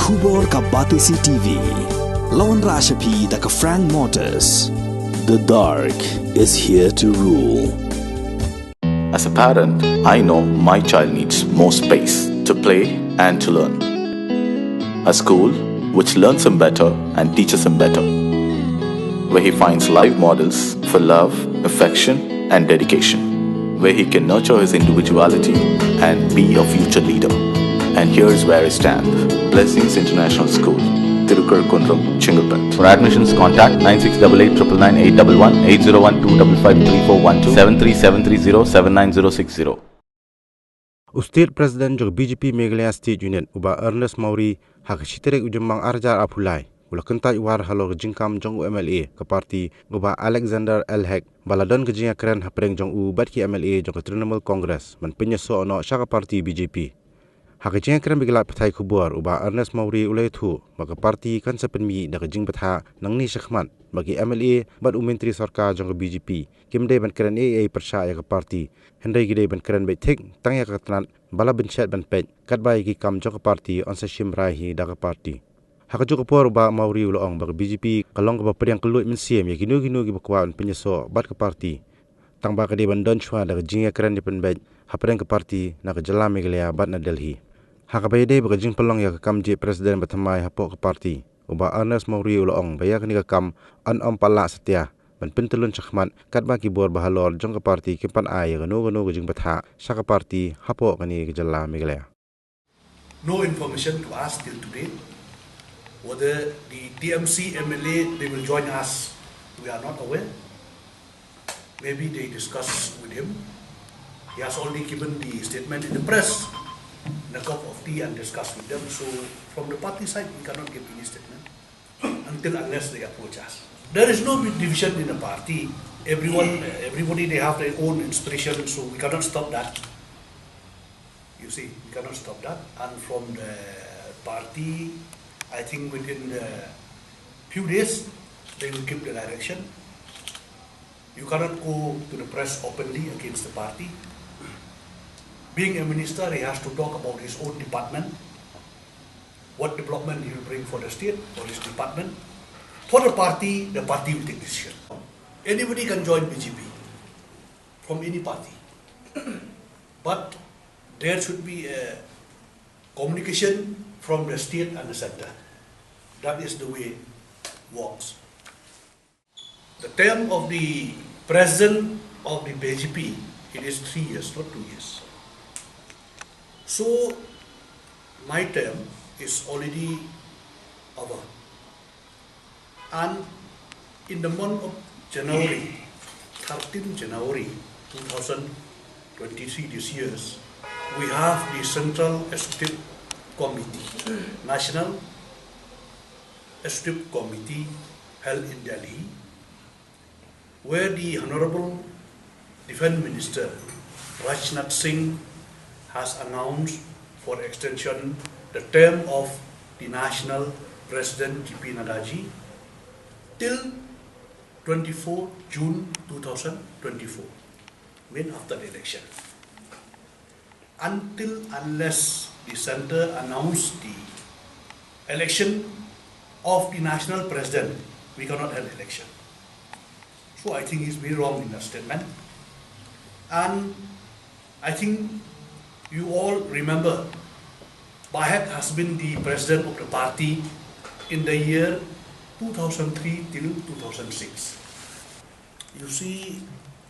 Khubor ka Batisi TV. Lawan Rashapi da ka Frank Motors. The dark is here to rule. As a parent, I know my child needs more space to play and to learn. A school which learns him better and teaches him better, where he finds live models for love, affection and dedication, where he can nurture his individuality and be a future leader. And here's where I stand. Blessings International School, Tirukurakkundram, Jingkam. For admissions, contact 9688999811 8012553412 73730 State President jog BJP Meghalaya State Union uba Ernest Mawrie hak shiterek ujumang arjar apulai ula Kyntait war halo Jingkam jong MLA ke parti uba Alexander Elhek baladon ke jinga keren hapreng jong u bat ki MLA jong ke Trinamool Congress man penyeso ono syaka parti BJP hak jinga keren bigelat petai kubur uba Ernest Mawrie ulai thu maka parti kan sepenmi dak jing petha nang ni syakmat bagi MLA bat menteri sarkar jong ke BJP kimdai ban keren AA persaya ke parti hendai gidai ban keren bai thik tangya ka tanat bala benchet ban pet kat bai ki kam jong ke parti on sa shimrai hi dak parti hak jong ke por ba Mawrie ulong bagi BJP kalong ke periang kelut mensiem ya ginu gi bakwan penyeso bat ke parti tang ba ka de ban don chwa dak jinga keren di pen bet hapreng ke parti nak jala Meghalaya bat na Delhi hak bai de bagi jing pelong ya ke kam je presiden batamai hapok ke parti uba Ernest Mawrie ulong baya ni ka kam an pala setia ban pentelun chakmat kat ba ki bor bahalor jong ke parti kimpan ai gano ke jing batha saka parti hapok kani ke jala Meghalaya. No information to us till today whether the TMC MLA they will join us. We are not aware. Maybe they discuss with him. He has already given the statement in the press, in a cup of tea and discuss with them. So from the party side, we cannot give any statement unless they approach us. There is no division in the party. Everybody they have their own inspiration, so we cannot stop that. You see, we cannot stop that. And from the party, I think within a few days, they will give the direction. You cannot go to the press openly against the party. Being a minister, he has to talk about his own department, what development he will bring for the state, for his department. For the party will take decision. Anybody can join BJP from any party. But there should be a communication from the state and the center. That is the way it works. The term of the president of the BJP, it is 3 years, not 2 years. So my term is already over. And in the month of January, 13 January 2023 this year, we have the Central Executive Committee, National Executive Committee held in Delhi, where the Honorable Defence Minister Rajnath Singh has announced for extension the term of the National President J.P. Nadaji till 24 June 2024, mean after the election. Unless the center announced the election of the national president, we cannot have election. So I think he's very wrong in that statement. And I think you all remember, Bahak has been the president of the party in the year 2003 till 2006. You see,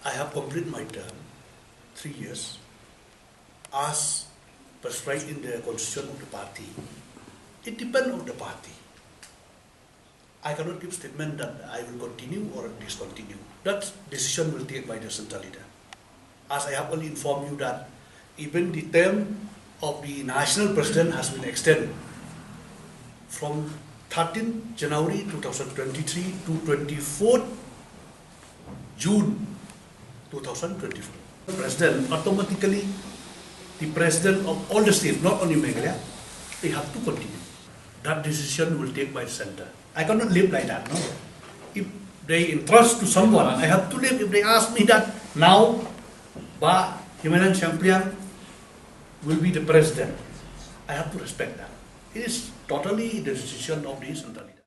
I have completed my term, 3 years, as prescribed in the constitution of the party. It depends on the party. I cannot give statement that I will continue or discontinue. That decision will take by the central leader. As I have already informed you that even the term of the national president has been extended from 13 January 2023 to 24 June 2024. The president, automatically, the president of all the states, not only Meghalaya, they have to continue. That decision will take by the center. I cannot live like that, no. If they entrust to someone, I have to live. If they ask me that now, Himalayan Champion will be the president, I have to respect that. It is totally the decision of the central.